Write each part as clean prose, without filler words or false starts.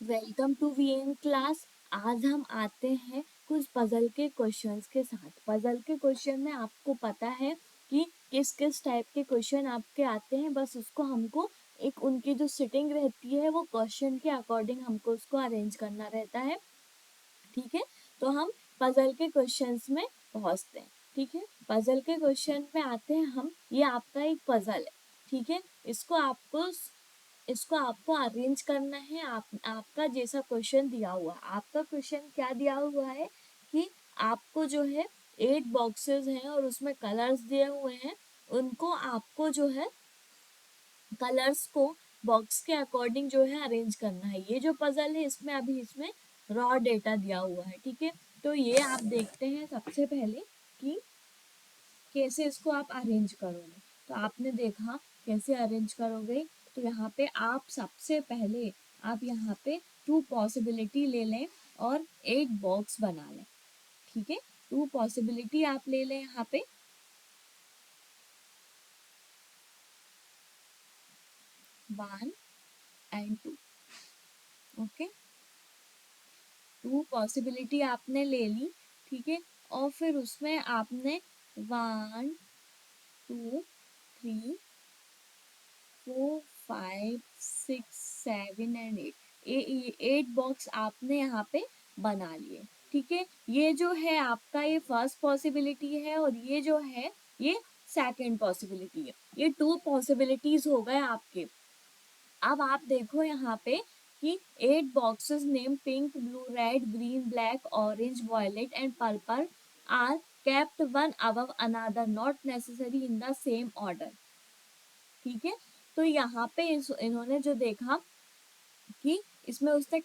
Welcome to VN class. आज हम आते हैं कुछ पजल के क्वेश्चंस के साथ। पजल के क्वेश्चन में आपको पता है कि किस किस टाइप के क्वेश्चन आपके आते हैं, बस उसको हमको एक उनकी जो सिटिंग रहती है वो क्वेश्चन के अकॉर्डिंग हमको उसको अरेंज करना रहता है। ठीक है, तो हम पजल के क्वेश्चंस में पहुंचते हैं। ठीक है, पजल के क्वेश्चन में आते हैं हम। ये आपका एक पजल है। ठीक है, इसको आपको अरेंज करना है। आपका जैसा क्वेश्चन दिया हुआ है, आपका क्वेश्चन क्या दिया हुआ है कि आपको जो है 8 बॉक्सेस हैं और उसमें कलर्स दिए हुए हैं। उनको आपको जो है कलर्स को बॉक्स के अकॉर्डिंग जो है अरेंज करना है। ये जो पजल है इसमें अभी इसमें रॉ डेटा दिया हुआ है। ठीक है, तो ये आप देखते हैं सबसे पहले कि कैसे इसको आप अरेंज करोगे। तो आपने देखा कैसे अरेंज करोगे। तो यहाँ पे आप सबसे पहले आप यहाँ पे 2 पॉसिबिलिटी ले लें और एक बॉक्स बना लें। ठीक है, 2 पॉसिबिलिटी आप ले लें यहाँ पे 1 and 2। ओके, 2 पॉसिबिलिटी आपने ले ली। ठीक है, और फिर उसमें आपने 1 2 3 4 5 6 7 एंड 8 8 बॉक्स आपने यहाँ पे बना लिए। ठीक है, ये जो है आपका ये फर्स्ट पॉसिबिलिटी है और ये जो है ये सेकंड पॉसिबिलिटी है। ये 2 पॉसिबिलिटीज हो गए आपके। अब आप देखो यहाँ पे कि 8 boxes name pink blue red green black orange violet and purple are kept one above another not necessary in the same order। ठीक है, तो यहाँ पे इन्होंने जो देखा कि इसमें उसने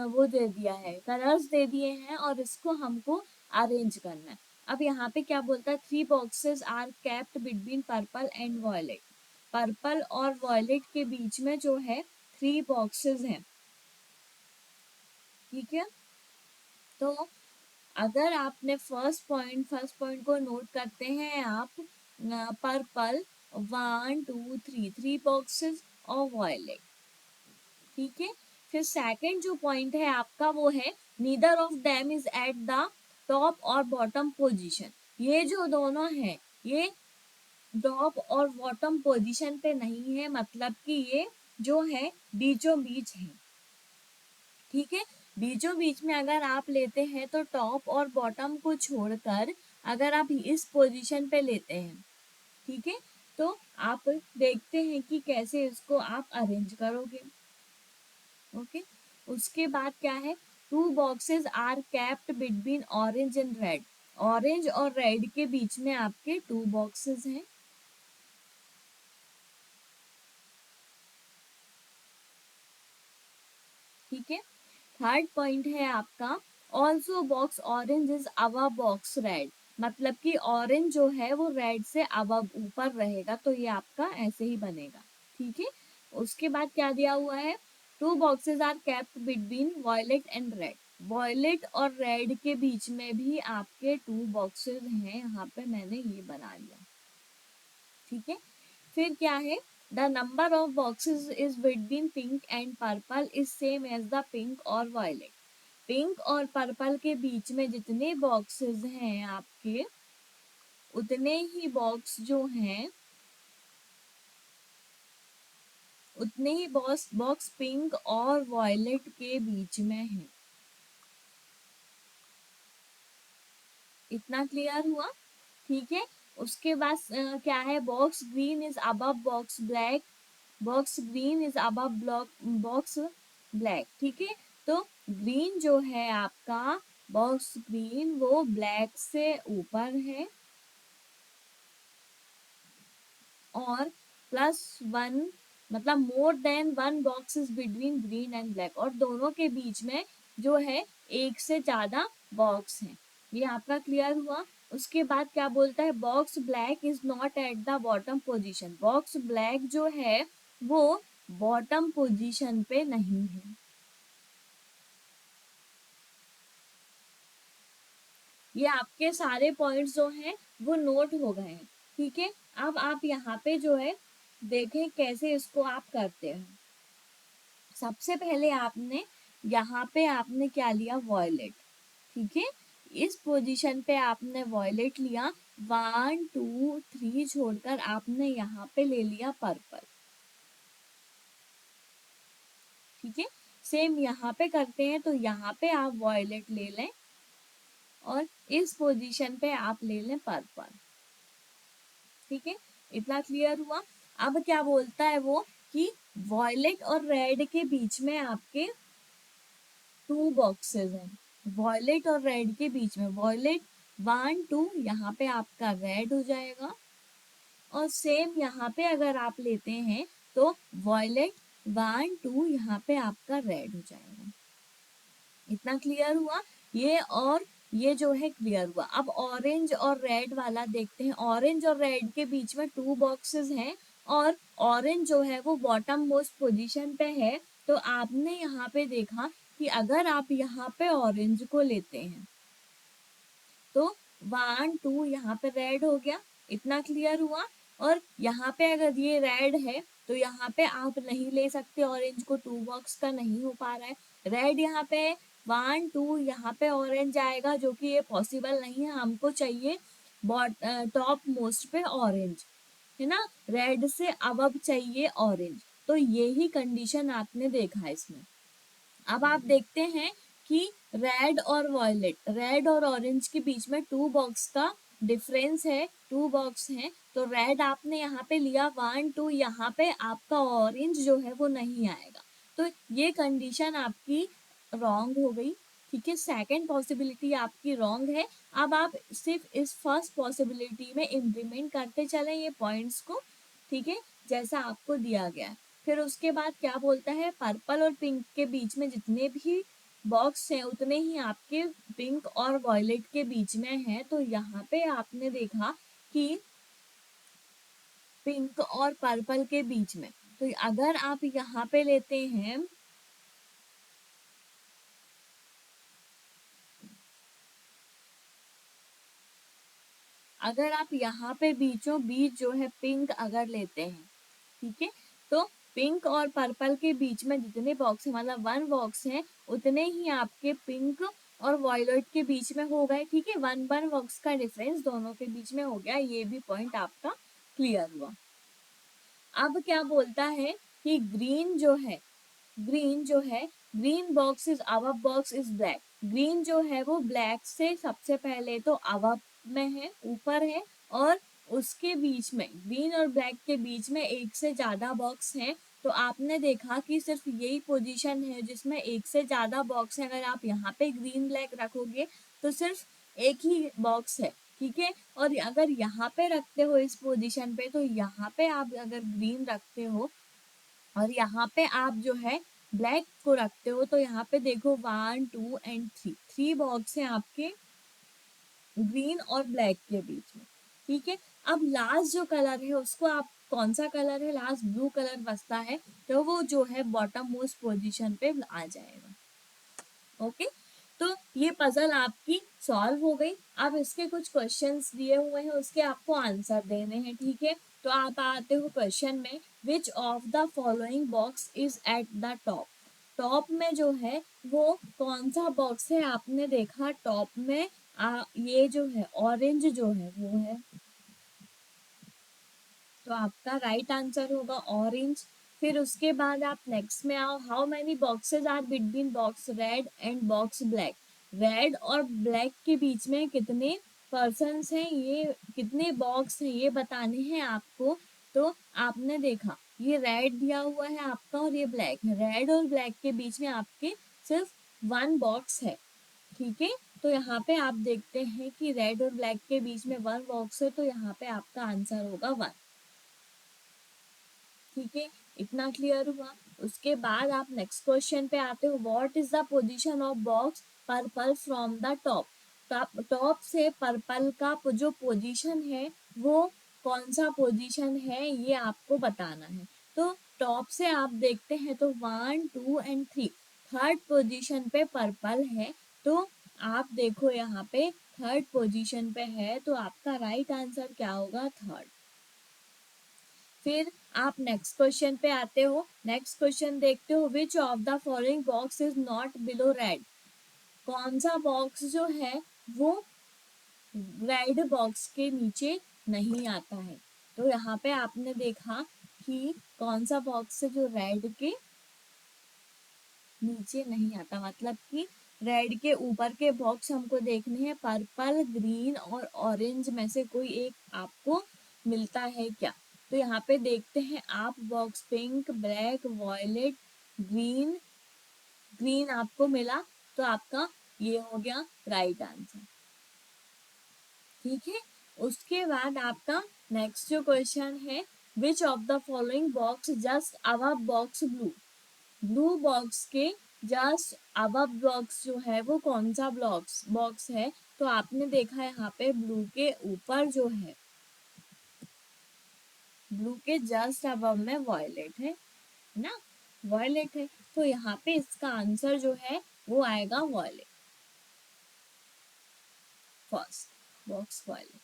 वो दे दिया है, कलर्स दे दिए हैं और इसको हमको अरेंज करना है। अब यहाँ पे क्या बोलता है, 3 boxes are kept between purple and violet. Purple और वॉयलेट के बीच में जो है 3 बॉक्सेस हैं। ठीक है, तो अगर आपने फर्स्ट पॉइंट को नोट करते हैं आप, पर्पल 1 2 3 बॉक्सेस और वॉयलेट। ठीक है, फिर सेकंड जो पॉइंट है आपका वो है neither of them is at the top और बॉटम पोजीशन। ये जो दोनों हैं ये टॉप और बॉटम पोजीशन पे नहीं है, मतलब कि ये जो है बीचों बीच है। ठीक है, बीचों बीच में अगर आप लेते हैं तो टॉप और बॉटम को छोड़कर अगर आप इस पोजीशन पे लेते हैं, ठीक है, तो आप देखते हैं कि कैसे इसको आप अरेंज करोगे। ओके, उसके बाद क्या है, 2 boxes are kept between orange and red. Orange और रेड के बीच में आपके 2 बॉक्सेस हैं। ठीक है, थर्ड पॉइंट है आपका also box orange is above box red. मतलब कि ऑरेंज जो है वो रेड से अबव ऊपर रहेगा, तो ये आपका ऐसे ही बनेगा। ठीक है, उसके बाद क्या दिया हुआ है, 2 boxes are kept between violet and red. Violet और रेड के बीच में भी आपके 2 बॉक्सेस हैं, यहाँ पे मैंने ये बना लिया। ठीक है, फिर क्या है, the number of boxes is between pink and purple is same as the pink और वायलेट। पिंक और पर्पल के बीच में जितने बॉक्सेस हैं आपके, उतने ही बॉक्स जो हैं, उतने ही बॉक्स पिंक और वायलेट के बीच में है। इतना क्लियर हुआ। ठीक है, उसके बाद क्या है, box green is above box black. Box green is above box black. ठीक है, तो ग्रीन जो है आपका, बॉक्स ग्रीन वो ब्लैक से ऊपर है और +1 मतलब more than 1 box is between green and black. और दोनों के बीच में जो है एक से ज्यादा बॉक्स है। ये आपका क्लियर हुआ। उसके बाद क्या बोलता है, box black is not at the bottom position. Box black जो है वो बॉटम पोजीशन पे नहीं है। ये आपके सारे पॉइंट्स जो हैं वो नोट हो गए हैं। ठीक है, अब आप यहाँ पे जो है देखें कैसे इसको आप करते हैं। सबसे पहले आपने यहाँ पे आपने क्या लिया, वॉयलेट। ठीक है, इस पोजीशन पे आपने वॉयलेट लिया, 1 2 3 छोड़कर आपने यहाँ पे ले लिया पर्पल। ठीक है, सेम यहाँ पे करते हैं, तो यहाँ पे आप वॉयलेट ले लें और इस पोजीशन पे आप ले लें पर्पल। ठीक है, इतना क्लियर हुआ। अब क्या बोलता है वो कि वॉयलेट और रेड के बीच में आपके 2 बॉक्सेस हैं। वॉयलेट और रेड के बीच में, वॉयलेट 1 2 यहाँ पे आपका रेड हो जाएगा, और सेम यहाँ पे अगर आप लेते हैं तो वॉयलेट 1 2 यहाँ पे आपका रेड हो जाएगा। इतना क्लियर हुआ ये, और ये जो है क्लियर हुआ। अब ऑरेंज और रेड वाला देखते हैं। ऑरेंज और रेड के बीच में 2 बॉक्सेस हैं, और ऑरेंज जो है वो बॉटम मोस्ट पोजीशन पे है। तो आपने यहाँ पे देखा कि अगर आप यहाँ पे ऑरेंज को लेते हैं तो 1 2 यहाँ पे रेड हो गया। इतना क्लियर हुआ। और यहाँ पे अगर ये रेड है तो यहाँ पे आप नहीं ले सकते ऑरेंज को, 2 बॉक्स का नहीं हो पा रहा है। रेड यहाँ पे 1 2 यहाँ पे ऑरेंज आएगा, जो कि ये पॉसिबल नहीं है। हमको चाहिए टॉप मोस्ट पे ऑरेंज, है ना, रेड से अबव चाहिए ऑरेंज। तो यही कंडीशन आपने देखा इसमें। अब आप देखते हैं कि रेड और वॉयलेट, रेड और ऑरेंज के बीच में 2 बॉक्स का डिफरेंस है, 2 बॉक्स हैं। तो रेड आपने यहाँ पे लिया 1 2, यहाँ पे आपका ऑरेंज जो है वो नहीं आएगा। तो ये कंडीशन आपकी रॉन्ग हो गई। ठीक है, सेकंड पॉसिबिलिटी आपकी रॉन्ग है। अब आप सिर्फ इस फर्स्ट पॉसिबिलिटी में इम्प्लीमेंट करते चलें ये पॉइंट्स को। ठीक है, जैसा आपको दिया गया है। फिर उसके बाद क्या बोलता है, पर्पल और पिंक के बीच में जितने भी बॉक्स हैं उतने ही आपके पिंक और वॉयलेट के बीच में हैं। तो यहाँ पे आपने देखा कि पिंक और पर्पल के बीच में, तो अगर आप यहाँ पे लेते हैं, अगर आप यहाँ पे बीचों बीच जो है पिंक अगर लेते हैं, ठीक है, तो पिंक और पर्पल के बीच में जितने बॉक्स है, मतलब 1 बॉक्स है, उतने ही आपके पिंक और वॉयलेट के बीच में हो गए। ठीक है, 1 बॉक्स का डिफरेंस दोनों के बीच में हो गया। ये भी पॉइंट आपका क्लियर हुआ। अब क्या बोलता है कि ग्रीन जो है, ग्रीन जो है, green box is above box is black. Green जो है वो ब्लैक से सबसे पहले तो अबव में है, ऊपर है, और उसके बीच में, ग्रीन और ब्लैक के बीच में एक से ज्यादा बॉक्स हैं। तो आपने देखा कि सिर्फ यही पोजीशन है जिसमें एक से ज्यादा बॉक्स है। अगर आप यहाँ पे ग्रीन ब्लैक रखोगे तो सिर्फ एक ही बॉक्स है। ठीक है, और अगर यहाँ पे रखते हो इस पोजीशन पे, तो यहाँ पे आप अगर ग्रीन रखते हो और यहाँ पे आप जो है ब्लैक को रखते हो, तो यहाँ पे देखो 1 2 एंड 3 बॉक्स है आपके ग्रीन और ब्लैक के बीच में। ठीक है, अब लास्ट जो कलर है उसको आप, कौन सा कलर है, लास्ट ब्लू कलर बचता है, तो वो जो है बॉटम मोस्ट पोजीशन पे आ जाएगा। ओके, तो ये पजल आपकी सॉल्व हो गई। अब इसके कुछ क्वेश्चंस दिए हुए हैं, उसके आपको आंसर देने हैं। ठीक है, तो आप आते हो क्वेश्चन में, which of the following box is at the top. Top में जो है वो कौन सा बॉक्स है, आपने देखा टॉप में ये जो है ऑरेंज जो है वो है, तो आपका राइट आंसर होगा ऑरेंज। फिर उसके बाद आप नेक्स्ट में आओ, how many boxes are between box red and box black. Red और ब्लैक के बीच में कितने पर्सन्स हैं, ये कितने बॉक्स हैं ये बताने हैं आपको। तो आपने देखा ये रेड दिया हुआ है आपका और ये ब्लैक है, रेड और ब्लैक के बीच में आपके सिर्फ 1 बॉक्स है। ठीक है, तो यहाँ पे आप देखते हैं कि रेड और ब्लैक के बीच में 1 बॉक्स है, तो यहाँ पे आपका आंसर होगा 1। ठीक है, इतना क्लियर हुआ। उसके बाद आप नेक्स्ट क्वेश्चन पे आते हो, what is the position of box purple from the top. Top से पर्पल का जो पोजीशन है वो कौन सा पोजीशन है ये आपको बताना है। तो टॉप से आप देखते हैं तो 1 2 एंड 3, थर्ड पोजीशन पे पर्पल है। तो आप देखो यहाँ पे थर्ड पोजीशन पे है, तो आपका राइट आंसर क्या होगा, थर्ड। फिर आप नेक्स्ट क्वेश्चन पे आते हो, नेक्स्ट क्वेश्चन देखते हो, which of the following box is not below red, कौन सा बॉक्स जो है वो रेड बॉक्स के नीचे नहीं आता है। तो यहाँ पे आपने देखा कि कौन सा बॉक्स है जो रेड के नीचे नहीं आता, मतलब कि रेड के ऊपर के बॉक्स हमको देखने हैं, पर्पल, ग्रीन और ऑरेंज में से कोई एक आपको मिलता है क्या। तो यहाँ पे देखते हैं आप, box pink, black, violet, green, green आपको मिला, तो आपका ये हो गया राइट आंसर। ठीक है, उसके बाद आपका नेक्स्ट जो क्वेश्चन है, which of the following box just above box blue, blue box के जस्ट अबव बॉक्स जो है वो कौन सा बॉक्स है। तो आपने देखा यहाँ पे ब्लू के ऊपर जो है, ब्लू के जस्ट अबव में वॉयलेट है ना, वॉयलेट है, तो यहाँ पे इसका आंसर जो है वो आएगा वॉयलेट, फर्स्ट बॉक्स वॉयलेट।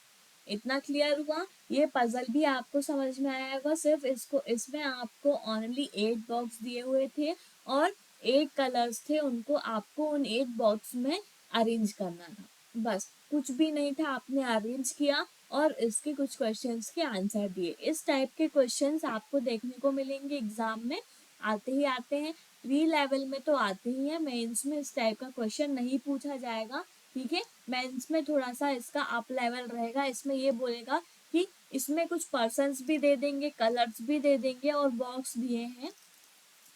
इतना क्लियर हुआ, ये पजल भी आपको समझ में आया होगा। सिर्फ इसको, इसमें आपको ओनली 8 बॉक्स दिए हुए थे और 8 कलर्स थे, उनको आपको उन 8 बॉक्स में अरेंज करना था, बस कुछ भी नहीं था, आपने अरेंज किया और इसके कुछ क्वेश्चंस के आंसर दिए। इस टाइप के क्वेश्चंस आपको देखने को मिलेंगे एग्जाम में, आते ही आते हैं, प्री लेवल में तो आते ही है, मेंस में इस टाइप का क्वेश्चन नहीं पूछा जाएगा। ठीक है, मेंस में थोड़ा सा इसका अप लेवल रहेगा, इसमें ये बोलेगा कि इसमें कुछ पर्सन्स भी दे देंगे, कलर्स भी दे देंगे और बॉक्स दिए हैं।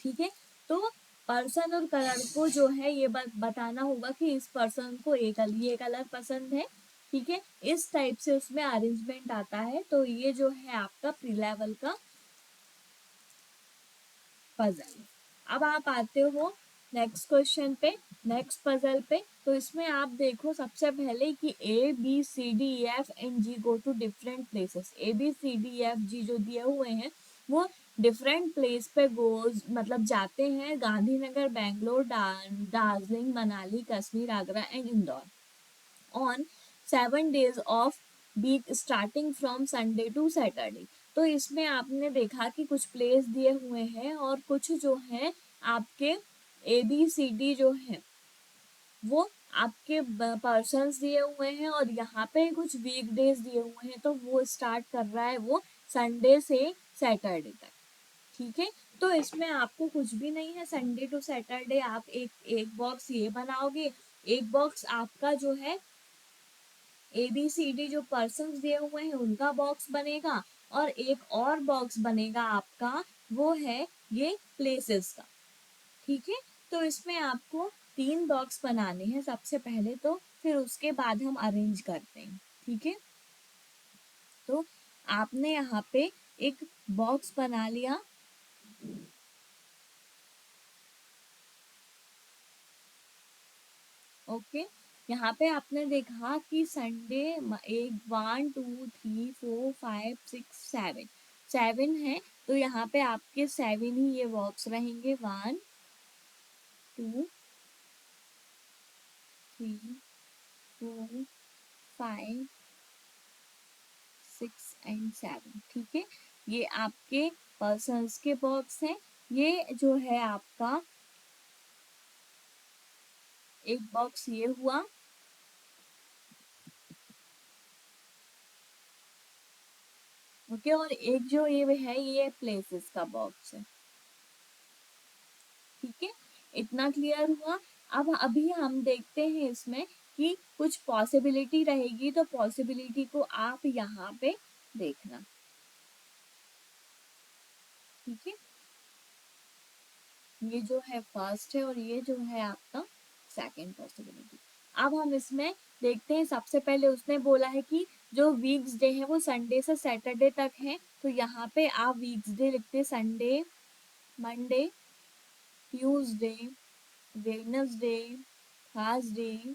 ठीक है, तो पर्सन और कलर को जो है ये बताना होगा कि इस पर्सन को ये कलर पसंद है। ठीक है, इस टाइप से उसमें अरेंजमेंट आता है। तो ये जो है आपका प्री लेवल का पजल। अब आप आते हो नेक्स्ट क्वेश्चन पे, नेक्स्ट पजल पे। तो इसमें आप देखो सबसे पहले कि A B C D F and G go to different places, A B C D F G जो दिए हुए हैं वो डिफरेंट प्लेस पे गोज, मतलब जाते हैं, Gandhinagar, Bangalore, Darjeeling, Manali, Kashmir, Agra and Indore on 7 days of week starting from Sunday to Saturday. तो इसमें आपने देखा कि कुछ प्लेस दिए हुए हैं और कुछ जो है आपके ए बी सी डी जो है वो आपके पर्सन्स दिए हुए हैं और यहाँ पे कुछ वीक डेज दिए हुए हैं, तो वो स्टार्ट कर रहा है वो संडे से सैटरडे तक। ठीक है, तो इसमें आपको कुछ भी नहीं है, संडे टू सैटरडे आप एक एक बॉक्स ये बनाओगे, एक बॉक्स आपका जो है ए बी सी डी जो पर्सन दिए हुए हैं उनका बॉक्स बनेगा और एक और बॉक्स बनेगा आपका, वो है ये प्लेसेस का। ठीक है, तो इसमें आपको 3 बॉक्स बनाने हैं सबसे पहले, तो फिर उसके बाद हम अरेंज करते हैं। ठीक है, तो आपने यहाँ पे एक बॉक्स बना लिया। ओके, यहाँ पे आपने देखा कि संडे एक 1 2 3 4 5 6 7 7 है, तो यहाँ पे आपके 7 ही ये बॉक्स रहेंगे, 1 2 3 4 5 6 एंड 7। ठीक है, ये आपके पर्सन्स के बॉक्स हैं। ये जो है आपका एक बॉक्स ये हुआ। ओके, और एक जो ये है ये प्लेसेस का बॉक्स है। ठीक है, इतना क्लियर हुआ। अब अभी हम देखते हैं इसमें कि कुछ पॉसिबिलिटी रहेगी, तो पॉसिबिलिटी को आप यहाँ पे देखना। ठीक है, ये जो है फर्स्ट है और ये जो है आपका सेकंड पॉसिबिलिटी। अब हम इसमें देखते हैं, सबसे पहले उसने बोला है कि जो वीक्स डे है वो संडे से सैटरडे तक है, तो यहाँ पे आप वीक्स डे लिखते, Sunday, Monday, Tuesday, Wednesday, Thursday,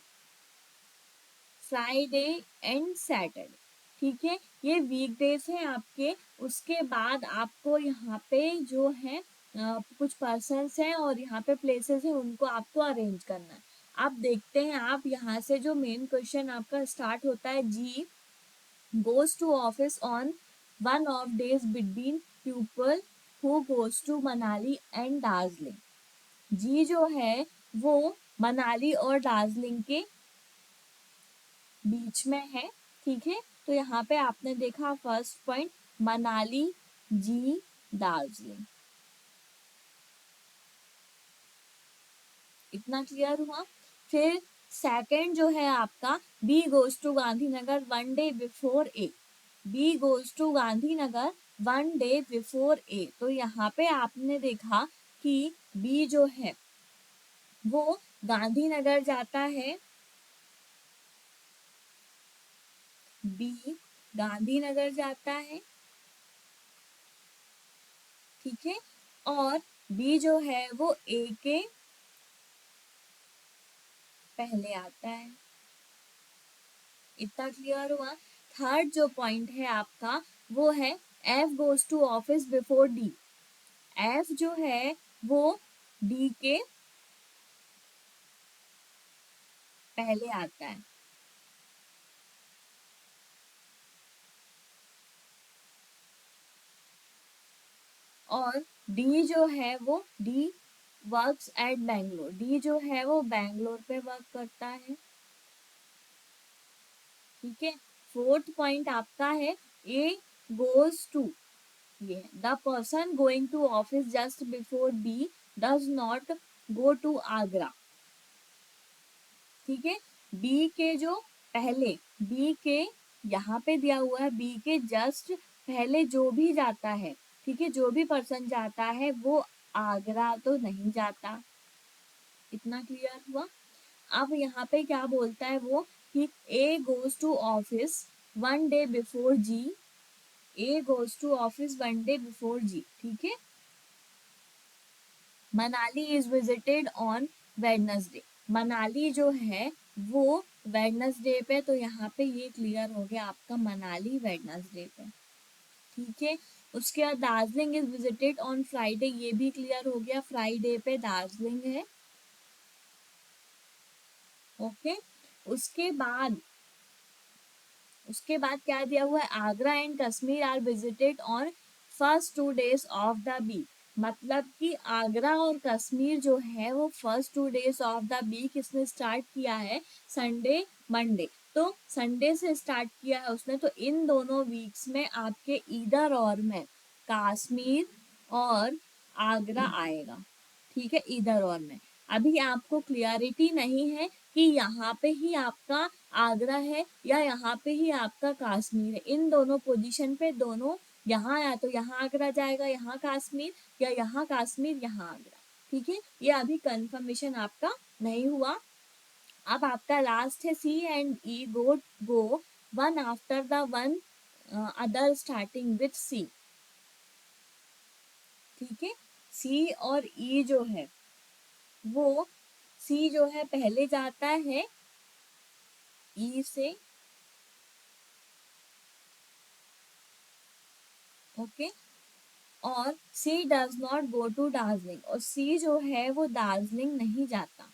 Friday and Saturday. ठीक है, ये वीकडेज हैं आपके। उसके बाद आपको यहाँ पे जो है कुछ पर्सन्स हैं और यहाँ पे प्लेसेस हैं, उनको आपको अरेंज करना है। आप देखते हैं, आप यहाँ से जो मेन क्वेश्चन आपका स्टार्ट होता है, G goes to office on one of days between people who goes to Manali and Darjeeling. G जो है वो मनाली और दार्जिलिंग के बीच में है। ठीक है, तो यहाँ पे आपने देखा first point Manali, G, Darjeeling. इतना क्लियर हुआ। फिर सेकंड जो है आपका B goes to Gandhinagar one day before A. B goes to Gandhinagar one day before A. तो यहाँ पे आपने देखा कि बी जो है वो गांधीनगर जाता है। बी गांधीनगर जाता है। ठीक है, और बी जो है वो ए के पहले आता है। इतना क्लियर हुआ। थर्ड जो पॉइंट है आपका वो है F goes to office before D. F जो है वो डी के पहले आता है। और डी जो है वो D works at Bangalore. D जो है वो बैंगलोर पे वर्क करता है। ठीक है, फोर्थ पॉइंट आपका है ए गोज टू, ये the person going to office just before B does not go to Agra. ठीक है, बी के जो पहले, बी के यहाँ पे दिया हुआ है बी के जस्ट पहले जो भी जाता है, ठीक है, जो भी पर्सन जाता है वो आगरा तो नहीं जाता। इतना क्लियर हुआ। अब यहाँ पे क्या बोलता है वो कि A goes to office one day before G. A goes to office one day before G. ठीक है, Manali is visited on Wednesday. मनाली जो है वो वेडनेसडे पे, तो यहाँ पे ये क्लियर हो गया आपका मनाली वेडनेसडे पे। ठीक है, उसके बाद Darjeeling is visited on Friday, ये भी क्लियर हो गया फ्राइडे पे दार्जिलिंग है। ओके, उसके बाद उसके बाद क्या दिया हुआ है Agra and Kashmir are visited on first 2 days of the week. मतलब कि आगरा और कश्मीर जो है वो first 2 days of the week किसने स्टार्ट किया है, संडे मंडे। तो संडे से स्टार्ट किया है उसने, तो इन दोनों वीक्स में आपके इधर और में कश्मीर और आगरा आएगा। ठीक है, इधर और में अभी आपको क्लियरिटी नहीं है कि यहाँ पे ही आपका आगरा है या यहाँ पे ही आपका कश्मीर है। इन दोनों पोजीशन पे दोनों, यहाँ या तो यहाँ आगरा जाएगा, यहाँ कश्मीर, या यहाँ कश्मीर यहाँ आगरा। ठीक है, ये अभी कंफर्मेशन आपका नहीं हुआ। अब आपका लास्ट है C and E go one after the one other starting with C. ठीक है, सी और ई जो है वो, सी जो है पहले जाता है ई से। ओके, और C does not go to Darjeeling, और सी जो है वो दार्जिलिंग नहीं जाता।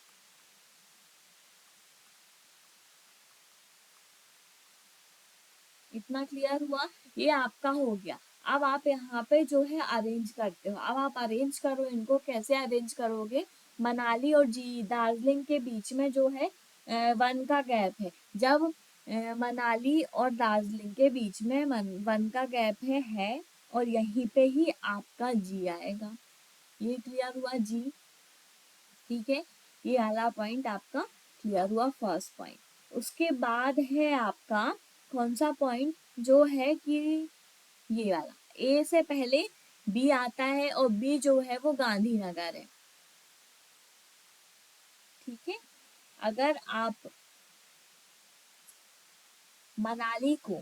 इतना क्लियर हुआ। ये आपका हो गया। अब आप यहाँ पे जो है अरेंज करते हो। अब आप अरेंज करो इनको, कैसे अरेंज करोगे, मनाली और जी दार्जिलिंग के बीच में जो है वन का गैप है। जब मनाली और दार्जिलिंग के बीच में वन का गैप है और यहीं पे ही आपका जी आएगा। ये क्लियर हुआ जी। ठीक है, ये वाला पॉइंट आपका क्लियर हुआ, फर्स्ट पॉइंट। उसके बाद है आपका कौन सा पॉइंट, जो है कि ये वाला ए से पहले बी आता है और बी जो है वो गांधीनगर है। ठीक है, अगर आप मनाली को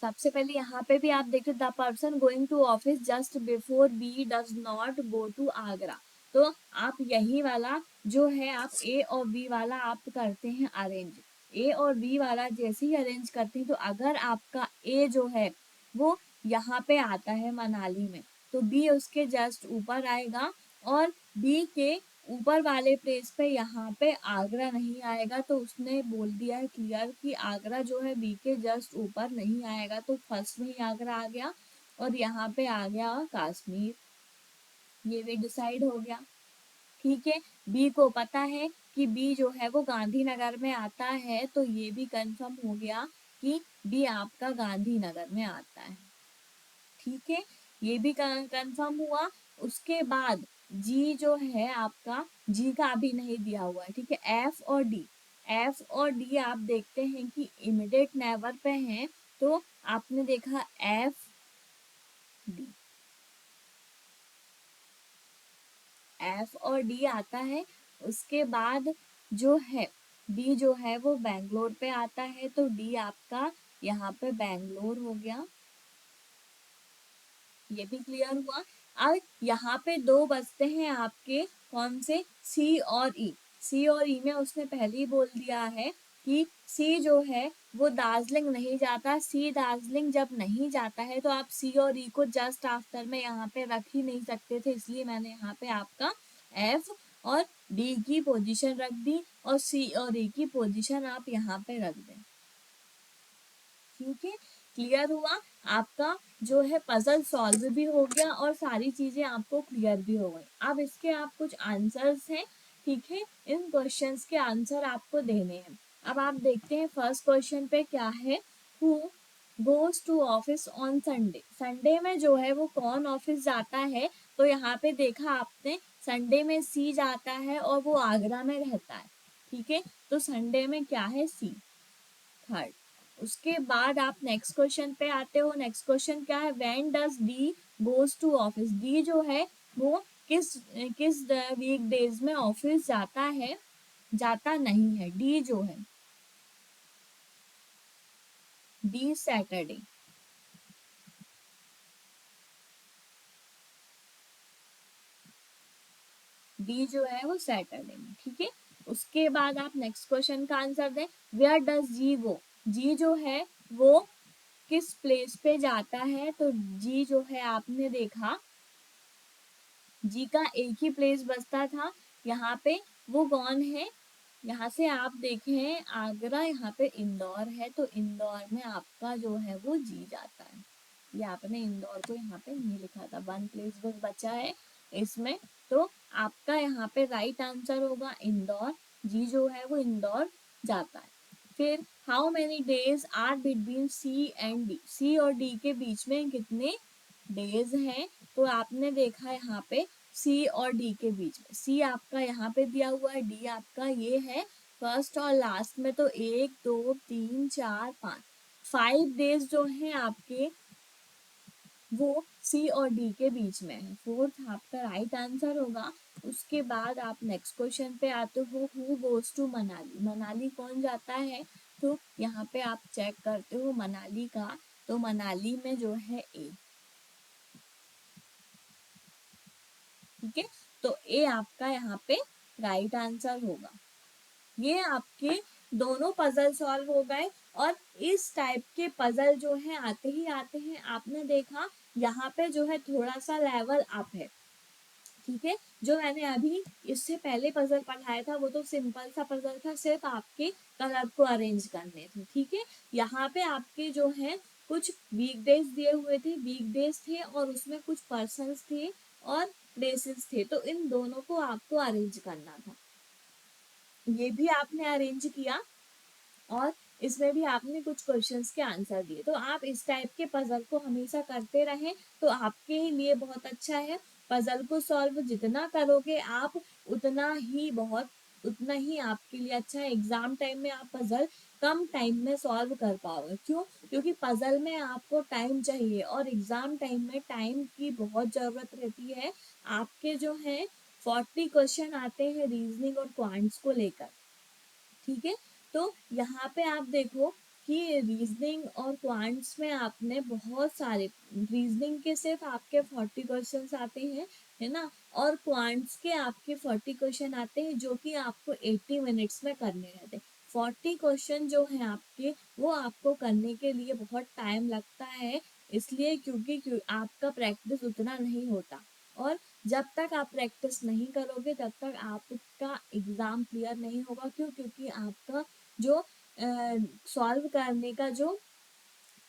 सबसे पहले यहाँ पे भी आप देखते the person going to office just before B does not go to Agra. तो आप यही वाला जो है आप ए और बी वाला आप करते हैं अरेंज। ए और बी वाला जैसे ही अरेंज करते हैं, तो अगर आपका ए जो है वो यहाँ पे आता है मनाली में, तो बी उसके जस्ट ऊपर आएगा और बी के ऊपर वाले प्लेस पे यहाँ पे आगरा नहीं आएगा, तो उसने बोल दिया है क्लियर कि आगरा जो है बी के जस्ट ऊपर नहीं आएगा, तो फर्स्ट में ही आगरा आ गया और यहाँ पे आ गया कश्मीर, ये भी डिसाइड हो गया। ठीक है, बी को पता है कि बी जो है वो गांधीनगर में आता है, तो ये भी कंफर्म हो गया कि बी आपका गांधीनगर में आता है। ठीक है, ये भी कंफर्म हुआ। उसके बाद जी जो है आपका, जी का अभी नहीं दिया हुआ है। ठीक है, एफ और डी, एफ और डी आप देखते हैं कि इमिडिएट नेबर पे हैं, तो आपने देखा एफ डी, एफ और डी आता है। उसके बाद जो है डी जो है वो बैंगलोर पे आता है, तो डी आपका यहाँ पे बैंगलोर हो गया, ये भी क्लियर हुआ। अब यहाँ पे दो बचते हैं आपके, कौन से, सी और ई। सी और ई में उसने पहले ही बोल दिया है कि सी जो है वो दार्जिलिंग नहीं जाता। सी दार्जिलिंग जब नहीं जाता है तो आप सी और ई को जस्ट आफ्टर में यहाँ पे रख ही नहीं सकते थे, इसलिए मैंने यहाँ पे आपका एफ और डी की पोजीशन रख दी और सी और ई की पोजीशन आप यहाँ पे रख दें। ठीक है, क्लियर हुआ। आपका जो है पजल सॉल्व भी हो गया और सारी चीजें आपको क्लियर भी हो गई। अब इसके आप कुछ आंसर्स हैं, ठीक है, इन क्वेश्चंस के आंसर आपको देने हैं। अब आप देखते हैं फर्स्ट क्वेश्चन पे क्या है, who goes to office on Sunday. Sunday में जो है वो कौन ऑफिस जाता है, तो यहाँ पे देखा आपने संडे में सी जाता है और वो आगरा में रहता है। ठीक है, तो संडे में क्या है, सी, थर्ड। उसके बाद आप नेक्स्ट क्वेश्चन पे आते हो। नेक्स्ट क्वेश्चन क्या है, when does D goes to office. D जो है वो किस किस वीक डेज में ऑफिस जाता है, जाता नहीं है। डी जो है, डी सैटरडे, डी जो है वो सैटरडे में। ठीक है, उसके बाद आप नेक्स्ट क्वेश्चन का आंसर दें, वेयर डज जी गो। जी जो है वो किस प्लेस पे जाता है, तो जी जो है आपने देखा जी का एक ही प्लेस बचता था यहाँ पे, वो कौन है, यहाँ से आप देखें आगरा, यहाँ पे इंदौर है, तो इंदौर में आपका जो है वो जी जाता है। ये आपने इंदौर को यहाँ पे नहीं लिखा था, वन प्लेस बस बचा है इसमें, तो आपका यहाँ पे राइट आंसर होगा इंदौर। जी जो है वो इंदौर जाता है। फिर how many days are between C and D. C और डी के बीच में कितने डेज हैं, तो आपने देखा यहाँ पे सी और डी के बीच में, सी आपका यहाँ पे दिया हुआ है, डी आपका ये है फर्स्ट और लास्ट में, तो 1 2 3 4 5, 5 डेज जो है आपके वो सी और डी के बीच में है, फोर्थ आपका राइट आंसर होगा। उसके बाद आप नेक्स्ट क्वेश्चन पे आते हो, who goes to Manali. Manali कौन जाता है, तो यहाँ पे आप चेक करते हो मनाली का, तो मनाली में जो है ए। ठीक है, तो ए आपका यहाँ पे राइट आंसर होगा। ये आपके दोनों पजल सॉल्व हो गए। और इस टाइप के पजल जो है आते ही आते हैं, आपने देखा यहाँ पे जो है थोड़ा सा लेवल अप है। ठीक है, जो मैंने अभी इससे पहले पजल पढ़ाया था वो तो सिंपल सा पजल था, सिर्फ आपके कलर को अरेंज करने थे। ठीक है, यहाँ पे आपके जो है कुछ वीकडेज दिए हुए थे, वीकडेज थे और उसमें कुछ पर्सन्स थे और प्लेसेस थे, तो इन दोनों को आपको अरेंज करना था। ये भी आपने अरेंज किया और इसमें भी आपने कुछ क्वेश्चंस के आंसर दिए। तो आप इस टाइप के पजल को हमेशा करते रहें तो आपके लिए बहुत अच्छा है। पजल को सॉल्व जितना करोगे आप उतना ही आपके लिए अच्छा है। एग्जाम टाइम में आप पजल कम टाइम में सॉल्व कर पाओगे, क्यों, क्योंकि पजल में आपको टाइम चाहिए और एग्जाम टाइम में टाइम की बहुत जरूरत रहती है। आपके जो है 40 क्वेश्चन आते हैं रीजनिंग और क्वांट्स को लेकर। ठीक है, तो यहाँ पे आप देखो कि रीजनिंग और क्वांट्स में आपने बहुत सारे, रीजनिंग के सिर्फ आपके 40 क्वेश्चंस आते हैं, है ना, और क्वांट्स के आपके 40 क्वेश्चन आते हैं जो कि आपको 80 मिनट्स में करने रहते हैं। 40 क्वेश्चन जो है आपके वो आपको करने के लिए बहुत टाइम लगता है, इसलिए क्योंकि आपका प्रैक्टिस उतना नहीं होता। और जब तक आप प्रैक्टिस नहीं करोगे तब तक आपका एग्ज़ाम क्लियर नहीं होगा। क्यों? क्योंकि आपका जो सॉल्व करने का जो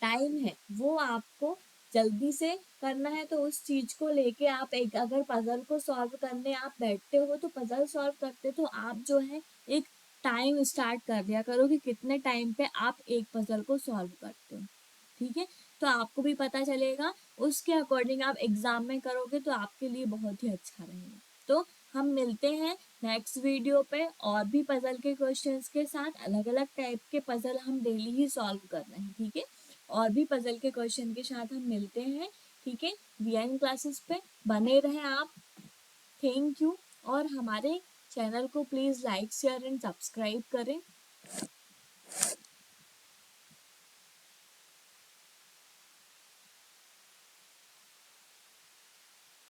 टाइम है वो आपको जल्दी से करना है। तो उस चीज़ को लेके आप एक अगर पज़ल को सॉल्व करने आप बैठते हो तो पज़ल सॉल्व करते तो आप जो है एक टाइम स्टार्ट कर दिया करो कि कितने टाइम पे आप एक पज़ल को सॉल्व करते हो, ठीक है? तो आपको भी पता चलेगा, उसके अकॉर्डिंग आप एग्ज़ाम में करोगे तो आपके लिए बहुत ही अच्छा रहेगा। तो हम मिलते हैं नेक्स्ट वीडियो पे और भी पज़ल के क्वेश्चंस के साथ। अलग अलग टाइप के पज़ल हम डेली ही सॉल्व कर रहे हैं, ठीक है? और भी पज़ल के क्वेश्चन के साथ हम मिलते हैं, ठीक है? वीआईएन क्लासेस पे बने रहें आप। Thank you. और हमारे चैनल को please like share and subscribe करें।